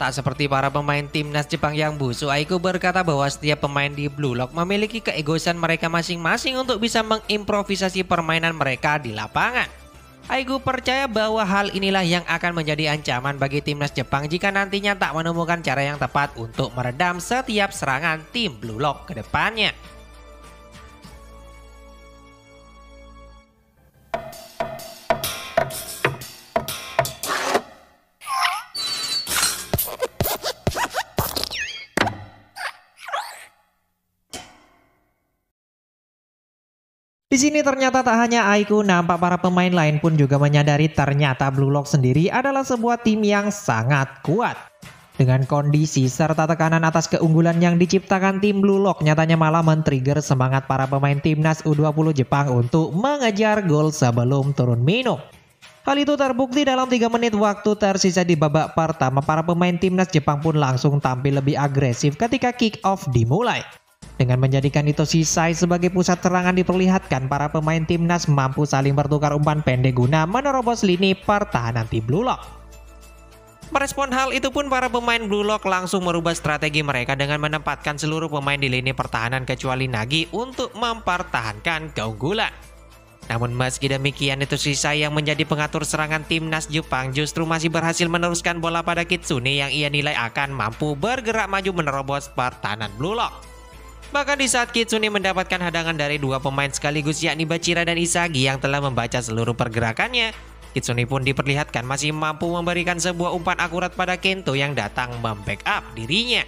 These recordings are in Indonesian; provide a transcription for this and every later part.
Tak seperti para pemain timnas Jepang yang busuk, Aiku berkata bahwa setiap pemain di Blue Lock memiliki keegoisan mereka masing-masing untuk bisa mengimprovisasi permainan mereka di lapangan. Aiku percaya bahwa hal inilah yang akan menjadi ancaman bagi timnas Jepang jika nantinya tak menemukan cara yang tepat untuk meredam setiap serangan tim Blue Lock ke depannya. Di sini ternyata tak hanya Aiku, nampak para pemain lain pun juga menyadari ternyata Blue Lock sendiri adalah sebuah tim yang sangat kuat. Dengan kondisi serta tekanan atas keunggulan yang diciptakan tim Blue Lock nyatanya malah men-trigger semangat para pemain timnas U20 Jepang untuk mengejar gol sebelum turun minum. Hal itu terbukti dalam 3 menit waktu tersisa di babak pertama, para pemain timnas Jepang pun langsung tampil lebih agresif ketika kick off dimulai. Dengan menjadikan Itoshi Sai sebagai pusat serangan diperlihatkan para pemain timnas mampu saling bertukar umpan pendek guna menerobos lini pertahanan tim Blue Lock. Merespon hal itu pun para pemain Blue Lock langsung merubah strategi mereka dengan menempatkan seluruh pemain di lini pertahanan kecuali Nagi untuk mempertahankan keunggulan. Namun meski demikian, Itoshi Sai yang menjadi pengatur serangan timnas Jepang justru masih berhasil meneruskan bola pada Kitsune yang ia nilai akan mampu bergerak maju menerobos pertahanan Blue Lock. Bahkan di saat Kitsune mendapatkan hadangan dari 2 pemain sekaligus yakni Bachira dan Isagi yang telah membaca seluruh pergerakannya, Kitsune pun diperlihatkan masih mampu memberikan sebuah umpan akurat pada Kento yang datang membackup dirinya.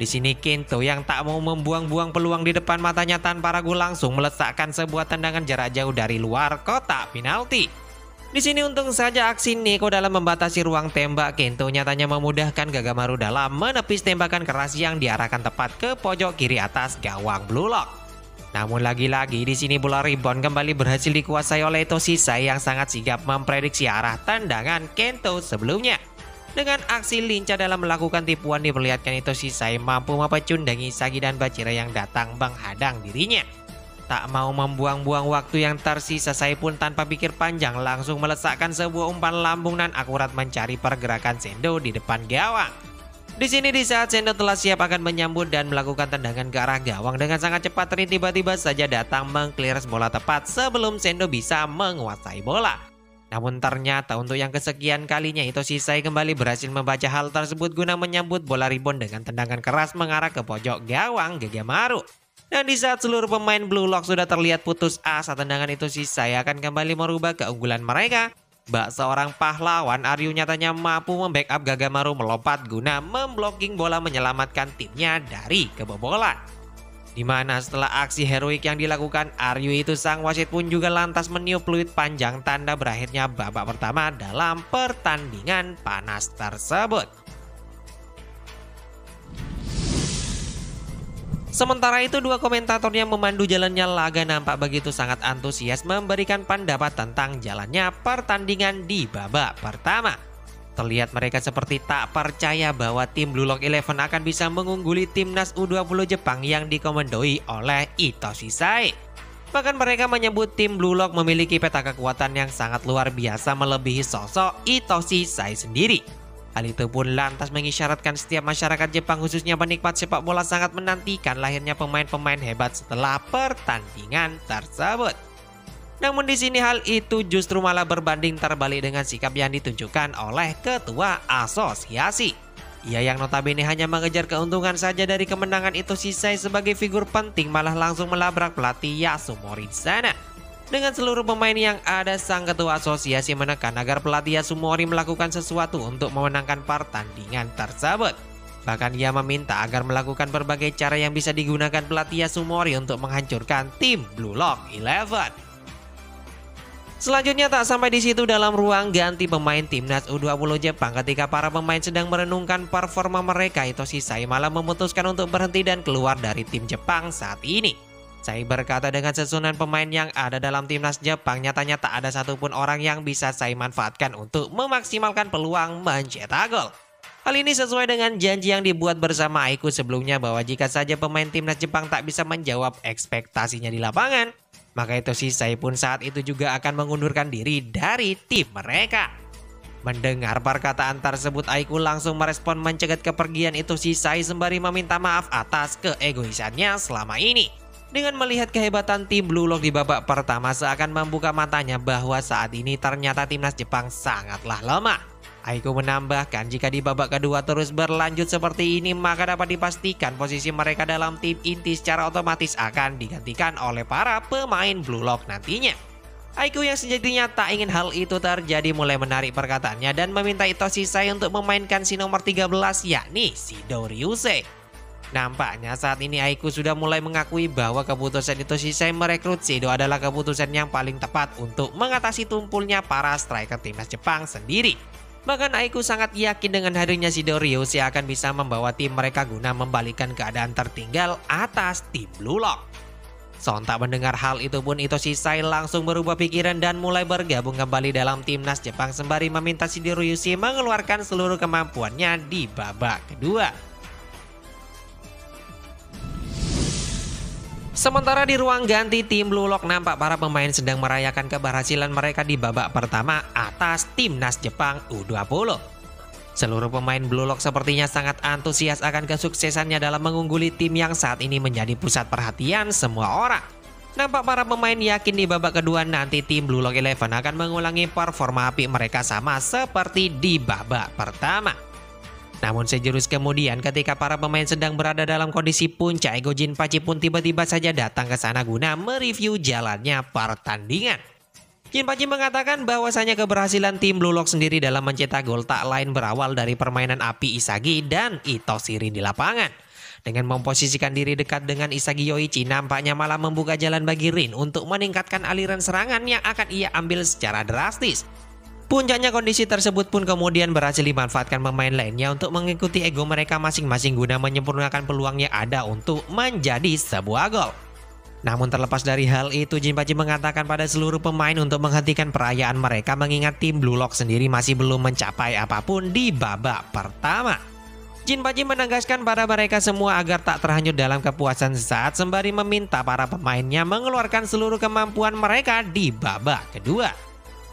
Di sini Kento yang tak mau membuang-buang peluang di depan matanya tanpa ragu langsung meletakkan sebuah tendangan jarak jauh dari luar kotak penalti. Di sini untung saja aksi Neko dalam membatasi ruang tembak Kento nyatanya memudahkan Gagamaru dalam menepis tembakan keras yang diarahkan tepat ke pojok kiri atas gawang Blue Lock. Namun lagi-lagi di sini bola rebound kembali berhasil dikuasai oleh Itoshi Sai yang sangat sigap memprediksi arah tendangan Kento sebelumnya. Dengan aksi lincah dalam melakukan tipuan diperlihatkan Itoshi Sai mampu mempecundangi Isagi dan Bachira yang datang menghadang dirinya. Tak mau membuang-buang waktu yang tersisa, Sai pun tanpa pikir panjang langsung meletakkan sebuah umpan lambung dan akurat mencari pergerakan Sendo di depan gawang. Di sini di saat Sendo telah siap akan menyambut dan melakukan tendangan ke arah gawang dengan sangat cepat, Rin tiba-tiba saja datang mengclears bola tepat sebelum Sendo bisa menguasai bola. Namun ternyata untuk yang kesekian kalinya Itoshi Sai kembali berhasil membaca hal tersebut guna menyambut bola rebound dengan tendangan keras mengarah ke pojok gawang Gagamaru. Dan di saat seluruh pemain Blue Lock sudah terlihat putus asa, tendangan Itoshi Sai akan kembali merubah keunggulan mereka. Bak seorang pahlawan Aryu nyatanya mampu membackup Gagamaru melompat guna memblocking bola menyelamatkan timnya dari kebobolan. Dimana setelah aksi heroik yang dilakukan Aryu itu, sang wasit pun juga lantas meniup peluit panjang tanda berakhirnya babak pertama dalam pertandingan panas tersebut. Sementara itu, 2 komentator yang memandu jalannya laga nampak begitu sangat antusias memberikan pendapat tentang jalannya pertandingan di babak pertama. Terlihat mereka seperti tak percaya bahwa tim Blue Lock 11 akan bisa mengungguli timnas U20 Jepang yang dikomandoi oleh Itoshi Sai. Bahkan mereka menyebut tim Blue Lock memiliki peta kekuatan yang sangat luar biasa melebihi sosok Itoshi Sai sendiri. Hal itu pun lantas mengisyaratkan setiap masyarakat Jepang khususnya penikmat sepak bola sangat menantikan lahirnya pemain-pemain hebat setelah pertandingan tersebut. Namun di sini hal itu justru malah berbanding terbalik dengan sikap yang ditunjukkan oleh ketua asosiasi. Ia yang notabene hanya mengejar keuntungan saja dari kemenangan Itoshi Sai sebagai figur penting malah langsung melabrak pelatih Yasumori di sana. Dengan seluruh pemain yang ada, sang ketua asosiasi menekan agar pelatih Yasumori melakukan sesuatu untuk memenangkan pertandingan tersebut. Bahkan ia meminta agar melakukan berbagai cara yang bisa digunakan pelatih Yasumori untuk menghancurkan tim Blue Lock 11. Selanjutnya tak sampai di situ, dalam ruang ganti pemain timnas U20 Jepang ketika para pemain sedang merenungkan performa mereka, Itoshi Sai malah memutuskan untuk berhenti dan keluar dari tim Jepang saat ini. Sai berkata dengan susunan pemain yang ada dalam timnas Jepang nyatanya tak ada satupun orang yang bisa Sai manfaatkan untuk memaksimalkan peluang mencetak gol. Hal ini sesuai dengan janji yang dibuat bersama Aiku sebelumnya bahwa jika saja pemain timnas Jepang tak bisa menjawab ekspektasinya di lapangan, maka Itoshi Sai pun saat itu juga akan mengundurkan diri dari tim mereka. Mendengar perkataan tersebut, Aiku langsung merespon mencegat kepergian Ito Shisai sembari meminta maaf atas keegoisannya selama ini. Dengan melihat kehebatan tim Blue Lock di babak pertama, seakan membuka matanya bahwa saat ini ternyata timnas Jepang sangatlah lemah. Aiku menambahkan jika di babak kedua terus berlanjut seperti ini, maka dapat dipastikan posisi mereka dalam tim inti secara otomatis akan digantikan oleh para pemain Blue Lock nantinya. Aiku yang sejatinya tak ingin hal itu terjadi mulai menarik perkataannya dan meminta Ito Shisai untuk memainkan si nomor 13, yakni Shido Ryusei. Nampaknya saat ini Aiku sudah mulai mengakui bahwa keputusan Ito Shisai merekrut Shido adalah keputusan yang paling tepat untuk mengatasi tumpulnya para striker timnas Jepang sendiri. Bahkan Aiku sangat yakin dengan hadirnya Shido Ryusei akan bisa membawa tim mereka guna membalikan keadaan tertinggal atas tim Blue Lock. Sontak mendengar hal itu pun Ito Shisai langsung berubah pikiran dan mulai bergabung kembali dalam timnas Jepang sembari meminta Shido Ryusei mengeluarkan seluruh kemampuannya di babak kedua. Sementara di ruang ganti tim Blue Lock, nampak para pemain sedang merayakan keberhasilan mereka di babak pertama atas timnas Jepang U20. Seluruh pemain Blue Lock sepertinya sangat antusias akan kesuksesannya dalam mengungguli tim yang saat ini menjadi pusat perhatian semua orang. Nampak para pemain yakin di babak kedua nanti tim Blue Lock 11 akan mengulangi performa apik mereka sama seperti di babak pertama. Namun sejurus kemudian ketika para pemain sedang berada dalam kondisi puncak, ego Jinpachi pun tiba-tiba saja datang ke sana guna mereview jalannya pertandingan. Jinpachi mengatakan bahwasanya keberhasilan tim Blue Lock sendiri dalam mencetak gol tak lain berawal dari permainan api Isagi dan Ito Shirin di lapangan. Dengan memposisikan diri dekat dengan Isagi Yoichi, nampaknya malah membuka jalan bagi Rin untuk meningkatkan aliran serangan yang akan ia ambil secara drastis. Puncaknya kondisi tersebut pun kemudian berhasil dimanfaatkan pemain lainnya untuk mengikuti ego mereka masing-masing guna menyempurnakan peluang yang ada untuk menjadi sebuah gol. Namun terlepas dari hal itu, Jinpachi mengatakan pada seluruh pemain untuk menghentikan perayaan mereka mengingat tim Blue Lock sendiri masih belum mencapai apapun di babak pertama. Jinpachi menegaskan pada mereka semua agar tak terhanyut dalam kepuasan sesaat sembari meminta para pemainnya mengeluarkan seluruh kemampuan mereka di babak kedua.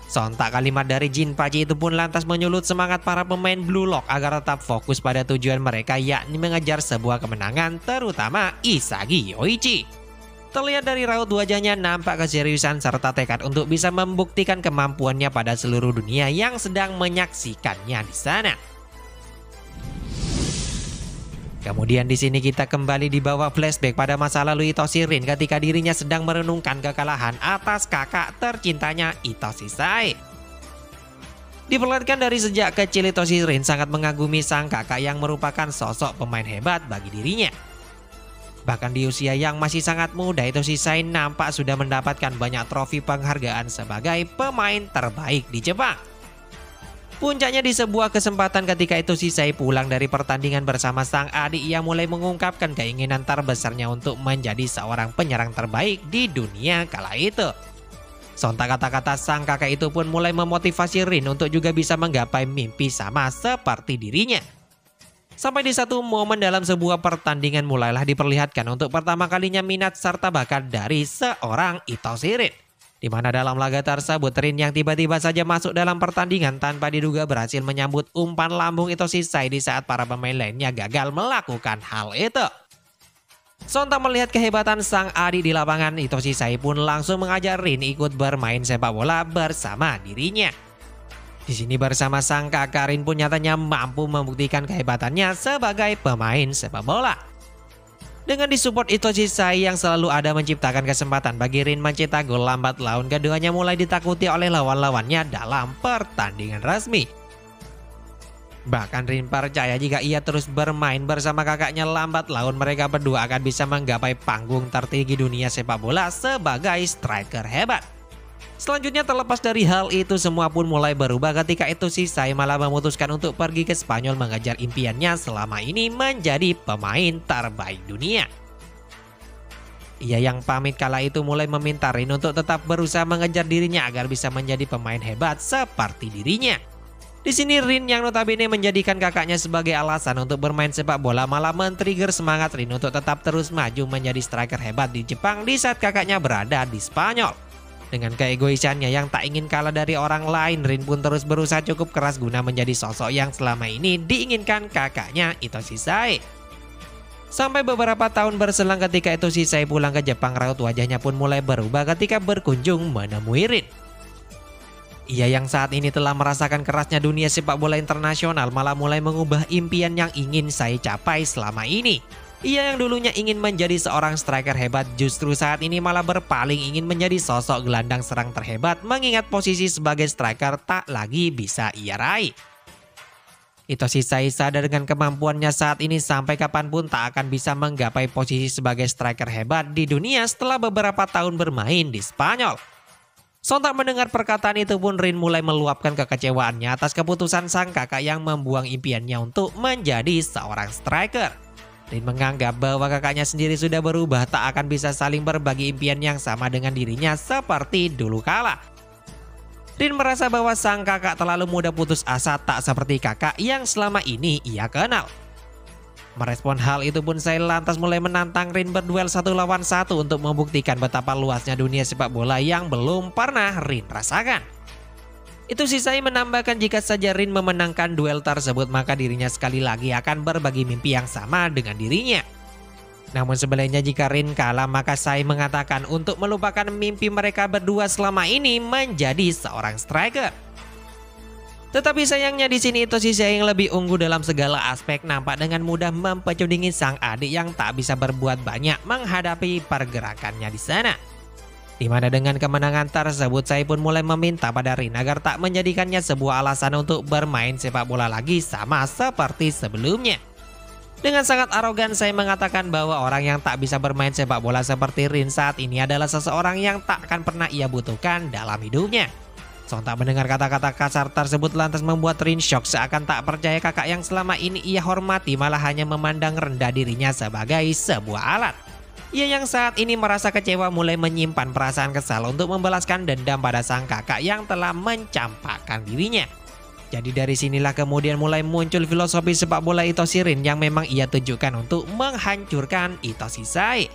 Sontak kalimat dari Jinpachi itu pun lantas menyulut semangat para pemain Blue Lock agar tetap fokus pada tujuan mereka, yakni mengejar sebuah kemenangan, terutama Isagi Yoichi. Terlihat dari raut wajahnya nampak keseriusan serta tekad untuk bisa membuktikan kemampuannya pada seluruh dunia yang sedang menyaksikannya di sana. Kemudian di sini kita kembali dibawa flashback pada masa lalu Ito Shirin ketika dirinya sedang merenungkan kekalahan atas kakak tercintanya Ito Shisai. Diperlihatkan dari sejak kecil Ito Shirin sangat mengagumi sang kakak yang merupakan sosok pemain hebat bagi dirinya. Bahkan di usia yang masih sangat muda, Ito Shisai nampak sudah mendapatkan banyak trofi penghargaan sebagai pemain terbaik di Jepang. Puncaknya di sebuah kesempatan ketika Ito Shisai pulang dari pertandingan bersama sang adik, ia mulai mengungkapkan keinginan terbesarnya untuk menjadi seorang penyerang terbaik di dunia kala itu. Sontak kata-kata sang kakak itu pun mulai memotivasi Rin untuk juga bisa menggapai mimpi sama seperti dirinya. Sampai di satu momen dalam sebuah pertandingan mulailah diperlihatkan untuk pertama kalinya minat serta bakat dari seorang Ito Shirin. Di mana dalam laga tersebut Rin yang tiba-tiba saja masuk dalam pertandingan tanpa diduga berhasil menyambut umpan lambung Ito Shisai di saat para pemain lainnya gagal melakukan hal itu. Sontak melihat kehebatan sang adik di lapangan, Ito Shisai pun langsung mengajak Rin ikut bermain sepak bola bersama dirinya. Di sini bersama sang kakak, Rin pun nyatanya mampu membuktikan kehebatannya sebagai pemain sepak bola. Dengan disupport Ito Shisai yang selalu ada menciptakan kesempatan bagi Rin mencetak gol lambat laun, keduanya mulai ditakuti oleh lawan-lawannya dalam pertandingan resmi. Bahkan Rin percaya jika ia terus bermain bersama kakaknya lambat laun, mereka berdua akan bisa menggapai panggung tertinggi dunia sepak bola sebagai striker hebat. Selanjutnya terlepas dari hal itu semua pun mulai berubah ketika Ito Shisai malah memutuskan untuk pergi ke Spanyol mengejar impiannya selama ini menjadi pemain terbaik dunia. Ia yang pamit kala itu mulai meminta Rin untuk tetap berusaha mengejar dirinya agar bisa menjadi pemain hebat seperti dirinya. Di sini Rin yang notabene menjadikan kakaknya sebagai alasan untuk bermain sepak bola malah men-trigger semangat Rin untuk tetap terus maju menjadi striker hebat di Jepang di saat kakaknya berada di Spanyol. Dengan keegoisannya yang tak ingin kalah dari orang lain, Rin pun terus berusaha cukup keras guna menjadi sosok yang selama ini diinginkan kakaknya Itoshi Sai. Sampai beberapa tahun berselang ketika Itoshi Sai pulang ke Jepang, raut wajahnya pun mulai berubah ketika berkunjung menemui Rin. Ia yang saat ini telah merasakan kerasnya dunia sepak bola internasional malah mulai mengubah impian yang ingin Sai capai selama ini. Ia yang dulunya ingin menjadi seorang striker hebat justru saat ini malah berpaling ingin menjadi sosok gelandang serang terhebat mengingat posisi sebagai striker tak lagi bisa ia raih. Itoshi Sai sadar dengan kemampuannya saat ini sampai kapanpun tak akan bisa menggapai posisi sebagai striker hebat di dunia setelah beberapa tahun bermain di Spanyol. Sontak mendengar perkataan itu pun Rin mulai meluapkan kekecewaannya atas keputusan sang kakak yang membuang impiannya untuk menjadi seorang striker. Rin menganggap bahwa kakaknya sendiri sudah berubah, tak akan bisa saling berbagi impian yang sama dengan dirinya seperti dulu kala. Rin merasa bahwa sang kakak terlalu mudah putus asa, tak seperti kakak yang selama ini ia kenal. Merespon hal itu pun Sai lantas mulai menantang Rin berduel 1 lawan 1 untuk membuktikan betapa luasnya dunia sepak bola yang belum pernah Rin rasakan. Itoshi Sai menambahkan jika saja Rin memenangkan duel tersebut maka dirinya sekali lagi akan berbagi mimpi yang sama dengan dirinya. Namun sebaliknya jika Rin kalah maka Sai mengatakan untuk melupakan mimpi mereka berdua selama ini menjadi seorang striker. Tetapi sayangnya di sini Itoshi Sai yang lebih unggul dalam segala aspek nampak dengan mudah mempecundingi sang adik yang tak bisa berbuat banyak menghadapi pergerakannya di sana. Di mana dengan kemenangan tersebut Sai pun mulai meminta pada Rin agar tak menjadikannya sebuah alasan untuk bermain sepak bola lagi sama seperti sebelumnya. Dengan sangat arogan Sai mengatakan bahwa orang yang tak bisa bermain sepak bola seperti Rin saat ini adalah seseorang yang tak akan pernah ia butuhkan dalam hidupnya. Sontak mendengar kata-kata kasar tersebut lantas membuat Rin shock seakan tak percaya kakak yang selama ini ia hormati malah hanya memandang rendah dirinya sebagai sebuah alat. Ia yang saat ini merasa kecewa mulai menyimpan perasaan kesal untuk membalaskan dendam pada sang kakak yang telah mencampakkan dirinya. Jadi dari sinilah kemudian mulai muncul filosofi sepak bola Itoshi Rin yang memang ia tujukan untuk menghancurkan Itoshi Sai.